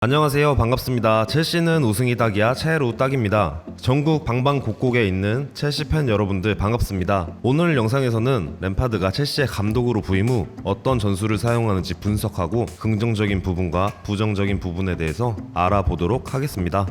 안녕하세요. 반갑습니다. 첼시는 우승이 딱이야 체루 딱입니다. 전국 방방곡곡에 있는 첼시 팬 여러분들 반갑습니다. 오늘 영상에서는 램파드가 첼시의 감독으로 부임 후 어떤 전술을 사용하는지 분석하고 긍정적인 부분과 부정적인 부분에 대해서 알아보도록 하겠습니다.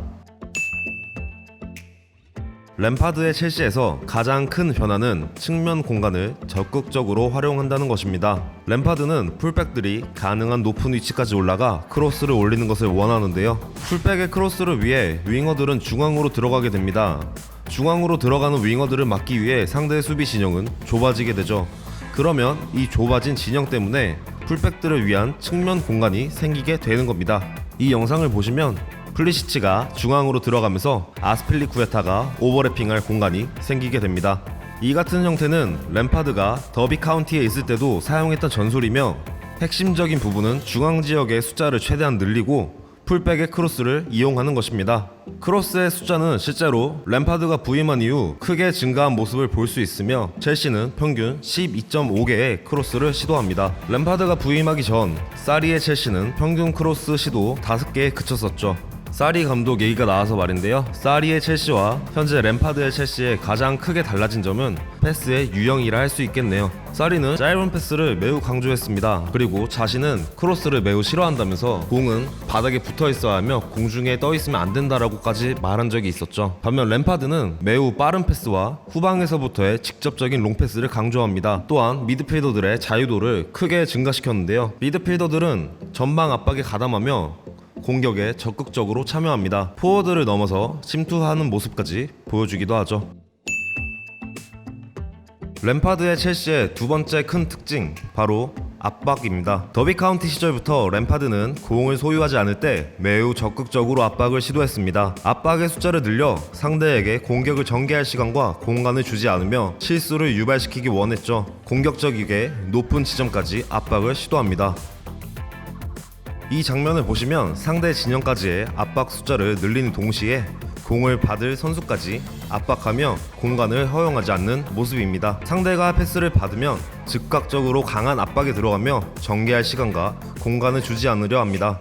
램파드의 첼시에서 가장 큰 변화는 측면 공간을 적극적으로 활용한다는 것입니다. 램파드는 풀백들이 가능한 높은 위치까지 올라가 크로스를 올리는 것을 원하는데요. 풀백의 크로스를 위해 윙어들은 중앙으로 들어가게 됩니다. 중앙으로 들어가는 윙어들을 막기 위해 상대의 수비 진영은 좁아지게 되죠. 그러면 이 좁아진 진영 때문에 풀백들을 위한 측면 공간이 생기게 되는 겁니다. 이 영상을 보시면 플리시치가 중앙으로 들어가면서 아스필리쿠에타가 오버래핑할 공간이 생기게 됩니다. 이 같은 형태는 램파드가 더비 카운티에 있을 때도 사용했던 전술이며 핵심적인 부분은 중앙 지역의 숫자를 최대한 늘리고 풀백의 크로스를 이용하는 것입니다. 크로스의 숫자는 실제로 램파드가 부임한 이후 크게 증가한 모습을 볼 수 있으며 첼시는 평균 12.5개의 크로스를 시도합니다. 램파드가 부임하기 전 사리의 첼시는 평균 크로스 시도 5개에 그쳤었죠. 사리 감독 얘기가 나와서 말인데요. 사리의 첼시와 현재 램파드의 첼시의 가장 크게 달라진 점은 패스의 유형이라 할 수 있겠네요. 사리는 짧은 패스를 매우 강조했습니다. 그리고 자신은 크로스를 매우 싫어한다면서 공은 바닥에 붙어 있어야 하며 공중에 떠 있으면 안 된다라고까지 말한 적이 있었죠. 반면 램파드는 매우 빠른 패스와 후방에서부터의 직접적인 롱패스를 강조합니다. 또한 미드필더들의 자유도를 크게 증가시켰는데요. 미드필더들은 전방 압박에 가담하며 공격에 적극적으로 참여합니다. 포워드를 넘어서 침투하는 모습까지 보여주기도 하죠. 램파드의 첼시의 두 번째 큰 특징, 바로 압박입니다. 더비 카운티 시절부터 램파드는 공을 소유하지 않을 때 매우 적극적으로 압박을 시도했습니다. 압박의 숫자를 늘려 상대에게 공격을 전개할 시간과 공간을 주지 않으며 실수를 유발시키기 원했죠. 공격적이게 높은 지점까지 압박을 시도합니다. 이 장면을 보시면 상대 진영까지의 압박 숫자를 늘리는 동시에 공을 받을 선수까지 압박하며 공간을 허용하지 않는 모습입니다. 상대가 패스를 받으면 즉각적으로 강한 압박에 들어가며 전개할 시간과 공간을 주지 않으려 합니다.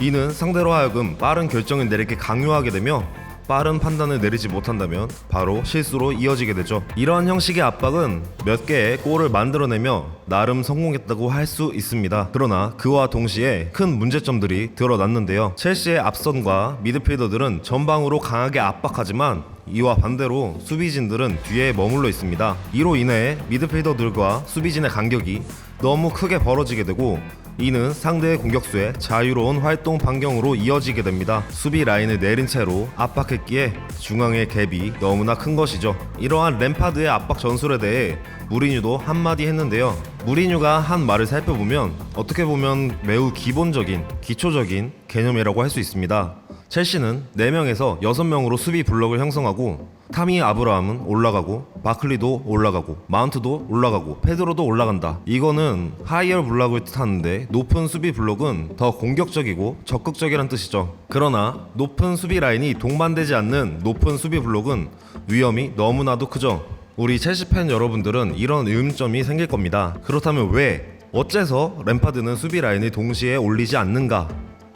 이는 상대로 하여금 빠른 결정을 내리게 강요하게 되며 빠른 판단을 내리지 못한다면 바로 실수로 이어지게 되죠. 이러한 형식의 압박은 몇 개의 골을 만들어내며 나름 성공했다고 할 수 있습니다. 그러나 그와 동시에 큰 문제점들이 드러났는데요. 첼시의 앞선과 미드필더들은 전방으로 강하게 압박하지만 이와 반대로 수비진들은 뒤에 머물러 있습니다. 이로 인해 미드필더들과 수비진의 간격이 너무 크게 벌어지게 되고 이는 상대의 공격수의 자유로운 활동 반경으로 이어지게 됩니다. 수비 라인을 내린 채로 압박했기에 중앙의 갭이 너무나 큰 것이죠. 이러한 램파드의 압박 전술에 대해 무리뉴도 한마디 했는데요. 무리뉴가 한 말을 살펴보면 어떻게 보면 매우 기본적인, 기초적인 개념이라고 할 수 있습니다. 첼시는 4명에서 6명으로 수비 블럭을 형성하고 타미 아브라함은 올라가고 바클리도 올라가고 마운트도 올라가고 페드로도 올라간다. 이거는 하이어 블럭을 뜻하는데 높은 수비 블럭은 더 공격적이고 적극적이란 뜻이죠. 그러나 높은 수비 라인이 동반되지 않는 높은 수비 블럭은 위험이 너무나도 크죠. 우리 첼시 팬 여러분들은 이런 의문점이 생길 겁니다. 그렇다면 왜? 어째서 램파드는 수비 라인을 동시에 올리지 않는가?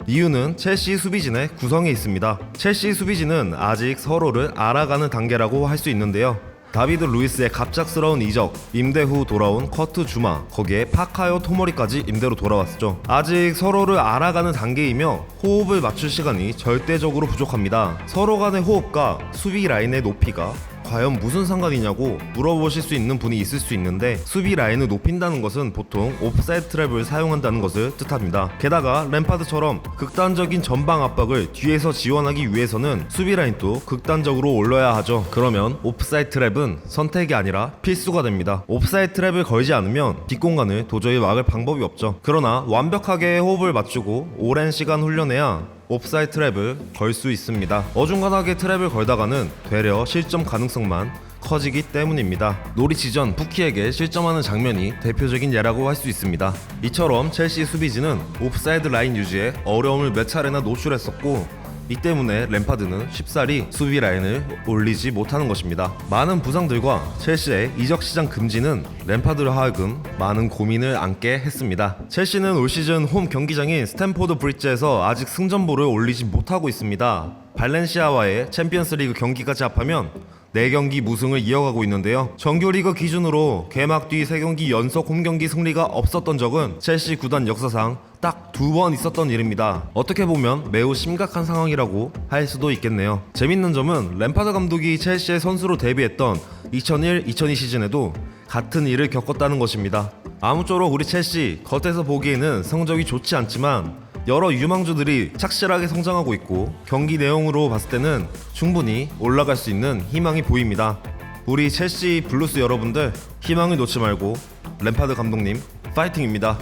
이유는 첼시 수비진의 구성에 있습니다. 첼시 수비진은 아직 서로를 알아가는 단계라고 할 수 있는데요. 다비드 루이스의 갑작스러운 이적, 임대 후 돌아온 커트 주마, 거기에 파카요 토모리까지 임대로 돌아왔죠. 아직 서로를 알아가는 단계이며 호흡을 맞출 시간이 절대적으로 부족합니다. 서로 간의 호흡과 수비 라인의 높이가 과연 무슨 상관이냐고 물어보실 수 있는 분이 있을 수 있는데 수비 라인을 높인다는 것은 보통 옵사이드 트랩을 사용한다는 것을 뜻합니다. 게다가 램파드처럼 극단적인 전방 압박을 뒤에서 지원하기 위해서는 수비 라인도 극단적으로 올려야 하죠. 그러면 옵사이드 트랩은 선택이 아니라 필수가 됩니다. 옵사이드 트랩을 걸지 않으면 뒷공간을 도저히 막을 방법이 없죠. 그러나 완벽하게 호흡을 맞추고 오랜 시간 훈련해야 옵사이드 트랩을 걸 수 있습니다. 어중간하게 트랩을 걸다가는 되려 실점 가능성만 커지기 때문입니다. 노리치전 푸키에게 실점하는 장면이 대표적인 예라고 할 수 있습니다. 이처럼 첼시 수비진은 옵사이드 라인 유지에 어려움을 몇 차례나 노출했었고 이 때문에 램파드는 쉽사리 수비 라인을 올리지 못하는 것입니다. 많은 부상들과 첼시의 이적 시장 금지는 램파드로 하여금 많은 고민을 안게 했습니다. 첼시는 올 시즌 홈 경기장인 스탠포드 브리지에서 아직 승전보를 올리지 못하고 있습니다. 발렌시아와의 챔피언스리그 경기까지 합하면 4경기 무승을 이어가고 있는데요. 정규리그 기준으로 개막 뒤 3경기 연속 홈경기 승리가 없었던 적은 첼시 구단 역사상 딱 2번 있었던 일입니다. 어떻게 보면 매우 심각한 상황이라고 할 수도 있겠네요. 재밌는 점은 램파드 감독이 첼시의 선수로 데뷔했던 2001-2002 시즌에도 같은 일을 겪었다는 것입니다. 아무쪼록 우리 첼시 겉에서 보기에는 성적이 좋지 않지만 여러 유망주들이 착실하게 성장하고 있고 경기 내용으로 봤을 때는 충분히 올라갈 수 있는 희망이 보입니다. 우리 첼시 블루스 여러분들 희망을 놓지 말고 램파드 감독님 파이팅입니다.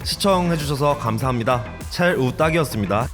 시청해주셔서 감사합니다. 첼우딱이었습니다.